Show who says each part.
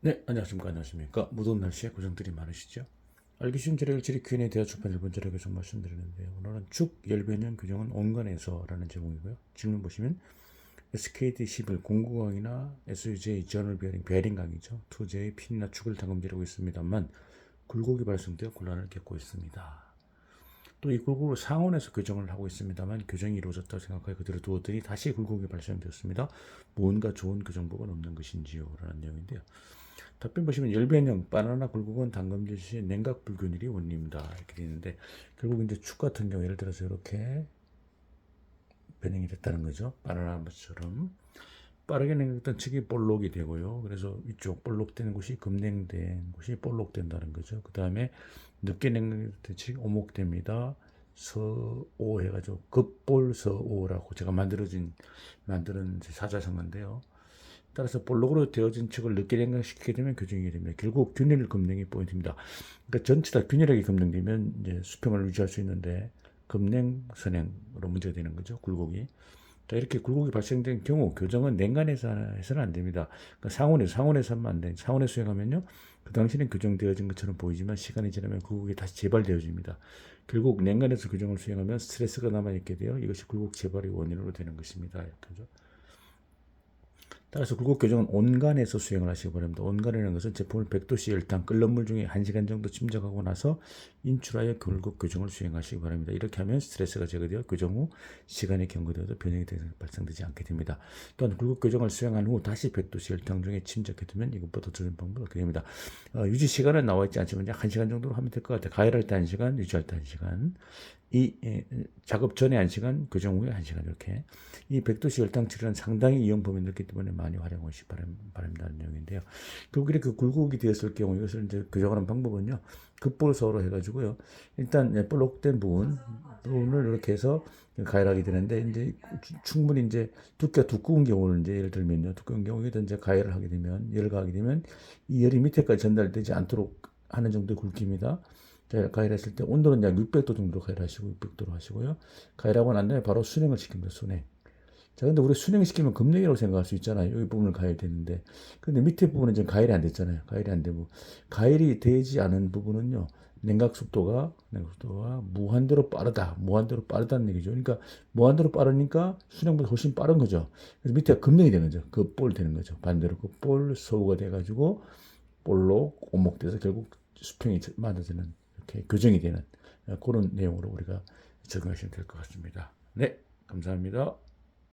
Speaker 1: 네, 안녕하십니까. 안녕하십니까. 무더운 날씨에 고생들이 많으시죠? 알기 쉬운 재료 일치리 Q&A 대화 출판 1번 재료 교정 말씀드리는데요. 오늘은 축 열변형 규정은 온건에서라는 제목이고요. 질문 보시면 SKT11 공구강이나 SUJ 저널 베어링 강이죠. 투제의 핀이나 축을 담금질하고 있습니다만 굴곡이 발생되어 곤란을 겪고 있습니다. 또 이 굴곡을 상온에서 교정을 하고 있습니다만 교정이 이루어졌다고 생각하여 그대로 두었더니 다시 굴곡이 발생되었습니다. 뭔가 좋은 교정법은 없는 것인지요? 라는 내용인데요. 답변 보시면 열변형 바나나 굴곡은 담금질 시 냉각 불균일이 원인입니다. 이렇게 되어 있는데 결국 이제 축 같은 경우 예를 들어서 이렇게 변형이 됐다는 거죠. 바나나 맛처럼 빠르게 냉각된 측이 볼록이 되고요. 그래서 이쪽 볼록되는 곳이 급냉된 곳이 볼록된다는 거죠. 그 다음에 늦게 냉각된 측이 오목됩니다. 서오 해가지고 급볼서오라고 제가 만든 사자성어인데요. 따라서 볼록으로 되어진 층을 늦게 냉각시키게 되면 교정이 됩니다. 결국 균일 급냉이 포인트입니다. 그러니까 전체 다 균일하게 급냉되면 이제 수평을 유지할 수 있는데 급냉, 선행으로 문제가 되는 거죠. 굴곡이. 자, 이렇게 굴곡이 발생된 경우 교정은 냉간에서 해서는 안 됩니다. 그러니까 상온에서 하면 안 돼. 상온에서 수행하면요. 그 당시는 교정되어진 것처럼 보이지만 시간이 지나면 굴곡이 다시 재발되어집니다. 결국 냉간에서 교정을 수행하면 스트레스가 남아있게 되어 이것이 굴곡 재발의 원인으로 되는 것입니다. 이렇게 따라서 굴곡 교정은 온간에서 수행을 하시기 바랍니다. 온간이라는 것은 제품을 100도씨 열탕 끓는 물 중에 1시간 정도 침착하고 나서 인출하여 굴곡 교정을 수행하시기 바랍니다. 이렇게 하면 스트레스가 제거되어 교정 후 시간이 경과되어도 변형이 발생되지 않게 됩니다. 또한 굴곡 교정을 수행한 후 다시 100도씨 열탕 중에 침착해 두면 이것보다 더 좋은 방법이 없게 됩니다. 유지 시간은 나와 있지 않지만 약 1시간 정도로 하면 될 것 같아요. 가열할 때 1시간, 유지할 때 1시간. 작업 전에 1시간, 교정 후에 1시간 이렇게. 이 100도씨 열탕 치료는 상당히 이용 범위 넓기 때문에 많이 활용하시기 바랍니다. 내용인데요. 결국 이렇게 굴곡이 되었을 경우 이것을 이제 교정하는 방법은요. 급볼서로 해가지고요. 일단 볼록된 부분을 이렇게 해서 가열하게 되는데 이제 충분히 이제 두께가 두꺼운 경우는 이제 예를 들면요. 두꺼운 경우에 이제 가열을 하게 되면 열을 가하게 되면 이 열이 밑에까지 전달되지 않도록 하는 정도의 굵기입니다. 가열했을 때 온도는 약 600도 정도로 가열하시고 600도로 하시고요. 가열하고 난 다음에 바로 순행을 시킵니다. 순행. 자, 근데 우리 순행시키면 급냉이라고 생각할 수 있잖아요. 여기 부분을 가열됐는데. 근데 밑에 부분은 지금 가열이 안 됐잖아요. 가열이 안 되고. 가열이 되지 않은 부분은요. 냉각 속도가 무한대로 빠르다. 무한대로 빠르다는 얘기죠. 그러니까 무한대로 빠르니까 순행보다 훨씬 빠른 거죠. 그래서 밑에가 급냉이 되는 거죠. 급볼 되는 거죠. 반대로 급볼 서우가 돼가지고 볼로 오목돼서 결국 수평이 만들어지는 이렇게 교정이 되는 그런 내용으로 우리가 적용하시면 될 것 같습니다. 네, 감사합니다.